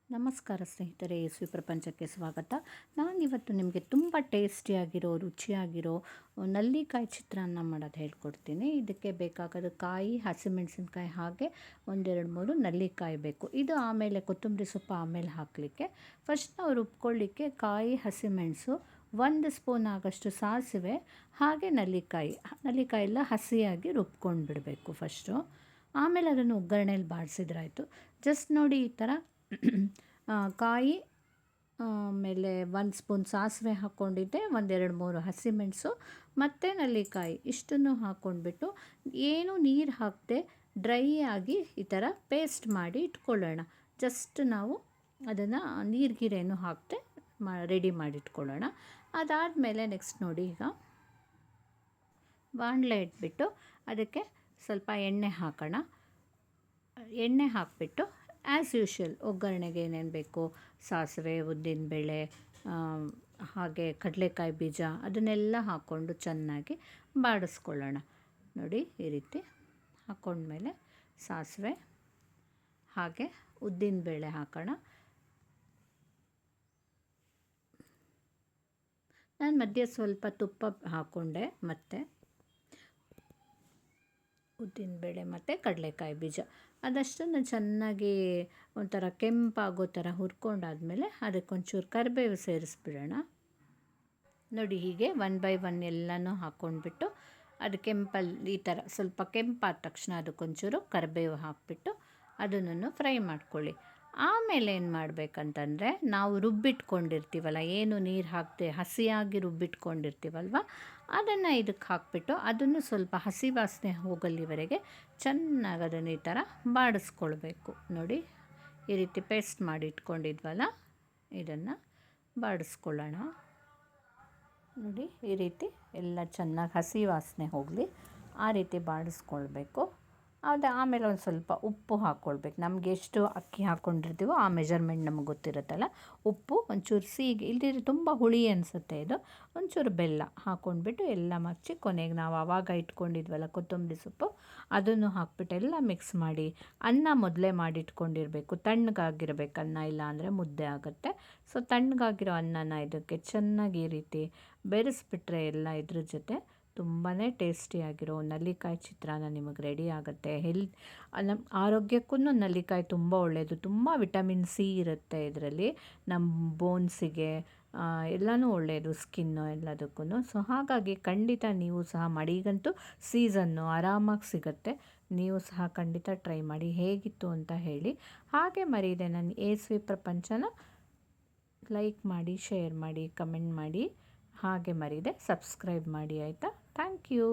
ನಮಸ್ಕಾರ ಸ್ನೇಹಿತರೆ, ಯಶಸ್ವಿ ಪ್ರಪಂಚಕ್ಕೆ ಸ್ವಾಗತ. ನಾನಿವತ್ತು ನಿಮಗೆ ತುಂಬ ಟೇಸ್ಟಿಯಾಗಿರೋ, ರುಚಿಯಾಗಿರೋ ನಲ್ಲಿಕಾಯಿ ಚಿತ್ರಾನ್ನ ಮಾಡೋದು ಹೇಳ್ಕೊಡ್ತೀನಿ. ಇದಕ್ಕೆ ಬೇಕಾಗೋದು ಕಾಯಿ, ಹಸಿಮೆಣಸಿನ್ಕಾಯಿ, ಹಾಗೆ ಒಂದೆರಡು ಮೂರು ನಲ್ಲಿಕಾಯಿ ಬೇಕು. ಇದು ಆಮೇಲೆ ಕೊತ್ತಂಬರಿ ಸೊಪ್ಪು ಆಮೇಲೆ ಹಾಕಲಿಕ್ಕೆ. ಫಸ್ಟ್ ನಾವು ರುಬ್ಕೊಳ್ಳಿಕ್ಕೆ ಕಾಯಿ, ಹಸಿಮೆಣಸು, 1 ಸ್ಪೂನ್ ಆಗೋಷ್ಟು ಸಾಸಿವೆ, ಹಾಗೆ ನಲ್ಲಿಕಾಯಿ ಎಲ್ಲ ಹಸಿಯಾಗಿ ರುಬ್ಕೊಂಡು ಬಿಡಬೇಕು ಫಸ್ಟು. ಆಮೇಲೆ ಅದನ್ನು ಒಗ್ಗರಣೆಯಲ್ಲಿ ಬಾಡಿಸಿದ್ರಾಯ್ತು. ಜಸ್ಟ್ ನೋಡಿ ಈ ಥರ ಕಾಯಿ, ಆಮೇಲೆ 1 ಸ್ಪೂನ್ ಸಾಸಿವೆ ಹಾಕ್ಕೊಂಡಿದ್ದೆ, ಒಂದೆರಡು ಮೂರು ಹಸಿಮೆಣಸು ಮತ್ತು ನಲ್ಲಿಕಾಯಿ ಇಷ್ಟನ್ನು ಹಾಕ್ಕೊಂಡ್ಬಿಟ್ಟು ಏನು ನೀರು ಹಾಕದೆ ಡ್ರೈ ಆಗಿ ಈ ಥರ ಪೇಸ್ಟ್ ಮಾಡಿ ಇಟ್ಕೊಳ್ಳೋಣ. ಜಸ್ಟ್ ನಾವು ಅದನ್ನು ನೀರಿಗೀರೇನು ಹಾಕದೆ ರೆಡಿ ಮಾಡಿ ಇಟ್ಕೊಳ್ಳೋಣ. ಅದಾದಮೇಲೆ ನೆಕ್ಸ್ಟ್ ನೋಡಿ, ಈಗ ಬಾಣಲೆ ಇಟ್ಬಿಟ್ಟು ಅದಕ್ಕೆ ಸ್ವಲ್ಪ ಎಣ್ಣೆ ಹಾಕೋಣ. ಎಣ್ಣೆ ಹಾಕಿಬಿಟ್ಟು ಆ್ಯಸ್ ಯೂಶ್ವಲ್ ಒಗ್ಗರಣೆಗೆ ಏನೇನು ಬೇಕು, ಸಾಸಿವೆ, ಉದ್ದಿನಬೇಳೆ, ಹಾಗೆ ಕಡಲೆಕಾಯಿ ಬೀಜ, ಅದನ್ನೆಲ್ಲ ಹಾಕ್ಕೊಂಡು ಚೆನ್ನಾಗಿ ಬಾಡಿಸ್ಕೊಳ್ಳೋಣ. ನೋಡಿ ಈ ರೀತಿ ಹಾಕ್ಕೊಂಡ್ಮೇಲೆ ಸಾಸಿವೆ ಹಾಗೆ ಉದ್ದಿನಬೇಳೆ ಹಾಕೋಣ. ನಾನು ಮಧ್ಯೆ ಸ್ವಲ್ಪ ತುಪ್ಪ ಹಾಕ್ಕೊಂಡೆ, ಮತ್ತು ಉದ್ದಿನಬೇಳೆ ಮತ್ತು ಕಡಲೆಕಾಯಿ ಬೀಜ ಅದಷ್ಟನ್ನು ಚೆನ್ನಾಗಿ ಒಂಥರ ಕೆಂಪಾಗೋ ಥರ ಹುರ್ಕೊಂಡಾದಮೇಲೆ ಅದಕ್ಕೊಂಚೂರು ಕರಿಬೇವು ಸೇರಿಸ್ಬಿಡೋಣ. ನೋಡಿ ಹೀಗೆ 1 ಬೈ 1 ಎಲ್ಲನೂ ಹಾಕ್ಕೊಂಡ್ಬಿಟ್ಟು ಅದು ಈ ಥರ ಸ್ವಲ್ಪ ಕೆಂಪಾದ ತಕ್ಷಣ ಅದಕ್ಕೊಂಚೂರು ಕರಿಬೇವು ಹಾಕಿಬಿಟ್ಟು ಅದನ್ನು ಫ್ರೈ ಮಾಡ್ಕೊಳ್ಳಿ. ಆಮೇಲೆ ಏನು ಮಾಡಬೇಕಂತಂದರೆ, ನಾವು ರುಬ್ಬಿಟ್ಕೊಂಡಿರ್ತೀವಲ್ಲ, ಏನು ನೀರು ಹಾಕದೆ ಹಸಿಯಾಗಿ ರುಬ್ಬಿಟ್ಕೊಂಡಿರ್ತೀವಲ್ವ, ಅದನ್ನು ಇದಕ್ಕೆ ಹಾಕಿಬಿಟ್ಟು ಅದನ್ನು ಸ್ವಲ್ಪ ಹಸಿ ವಾಸನೆ ಹೋಗಲ್ಲಿವರೆಗೆ ಚೆನ್ನಾಗಿ ಅದನ್ನು ಈ ಥರ ಬಾಡಿಸ್ಕೊಳ್ಬೇಕು. ನೋಡಿ ಈ ರೀತಿ ಪೇಸ್ಟ್ ಮಾಡಿ ಇಟ್ಕೊಂಡಿದ್ವಲ್ಲ, ಇದನ್ನು ಬಾಡಿಸ್ಕೊಳ್ಳೋಣ. ನೋಡಿ ಈ ರೀತಿ ಎಲ್ಲ ಚೆನ್ನಾಗಿ ಹಸಿ ವಾಸನೆ ಹೋಗಲಿ, ಆ ರೀತಿ ಬಾಡಿಸ್ಕೊಳ್ಬೇಕು. ಆಮೇಲೆ ಒಂದು ಸ್ವಲ್ಪ ಉಪ್ಪು ಹಾಕ್ಕೊಳ್ಬೇಕು. ನಮಗೆ ಎಷ್ಟು ಅಕ್ಕಿ ಹಾಕ್ಕೊಂಡಿರ್ತೀವೋ ಆ ಮೆಜರ್ಮೆಂಟ್ ನಮಗೆ ಗೊತ್ತಿರುತ್ತಲ್ಲ. ಉಪ್ಪು ಒಂಚೂರು ಸಿಹಿ ಇಲ್ದಿದ್ರೆ ತುಂಬ ಹುಳಿ ಅನಿಸುತ್ತೆ, ಇದು ಒಂಚೂರು ಬೆಲ್ಲ ಹಾಕ್ಕೊಂಡ್ಬಿಟ್ಟು ಎಲ್ಲ ಮಚ್ಚಿ ಕೊನೆಗೆ ನಾವು ಆವಾಗ ಇಟ್ಕೊಂಡಿದ್ವಲ್ಲ ಕೊತ್ತಂಬರಿ ಸೊಪ್ಪು, ಅದನ್ನು ಹಾಕ್ಬಿಟ್ಟು ಎಲ್ಲ ಮಿಕ್ಸ್ ಮಾಡಿ. ಅನ್ನ ಮೊದಲೇ ಮಾಡಿಟ್ಕೊಂಡಿರಬೇಕು, ತಣ್ಣಗಾಗಿರ್ಬೇಕು ಅನ್ನ, ಇಲ್ಲ ಅಂದರೆ ಮುದ್ದೆ ಆಗುತ್ತೆ. ಸೊ ತಣ್ಣಗಾಗಿರೋ ಅನ್ನನ ಇದಕ್ಕೆ ಚೆನ್ನಾಗಿ ಈ ರೀತಿ ಬೆರೆಸ್ಬಿಟ್ರೆ ಎಲ್ಲ ಇದ್ರ ಜೊತೆ ತುಂಬಾ ಟೇಸ್ಟಿಯಾಗಿರೋ ನಲ್ಲಿಕಾಯಿ ಚಿತ್ರಾನ್ನ ನಿಮಗೆ ರೆಡಿ ಆಗುತ್ತೆ. ನಮ್ಮ ಆರೋಗ್ಯಕ್ಕೂ ನಲ್ಲಿಕಾಯಿ ತುಂಬ ಒಳ್ಳೆಯದು. ತುಂಬ ವಿಟಮಿನ್ ಸಿ ಇರುತ್ತೆ ಇದರಲ್ಲಿ, ನಮ್ಮ ಬೋನ್ಸಿಗೆ ಎಲ್ಲನೂ ಒಳ್ಳೆಯದು, ಸ್ಕಿನ್ನು ಎಲ್ಲದಕ್ಕೂ. ಸೊ ಹಾಗಾಗಿ ಖಂಡಿತ ನೀವು ಸಹ ಮಾಡಿ. ಈಗಂತೂ ಸೀಸನ್ನು ಆರಾಮಾಗಿ ಸಿಗುತ್ತೆ, ನೀವು ಸಹ ಖಂಡಿತ ಟ್ರೈ ಮಾಡಿ, ಹೇಗಿತ್ತು ಅಂತ ಹೇಳಿ. ಹಾಗೆ ಮರೀದೆ ನನ್ನ ಯಶಸ್ವಿ ಪ್ರಪಂಚನ ಲೈಕ್ ಮಾಡಿ, ಶೇರ್ ಮಾಡಿ, ಕಮೆಂಟ್ ಮಾಡಿ, ಹಾಗೆ ಮರೀದೆ ಸಬ್ಸ್ಕ್ರೈಬ್ ಮಾಡಿ, ಆಯಿತಾ? Thank you.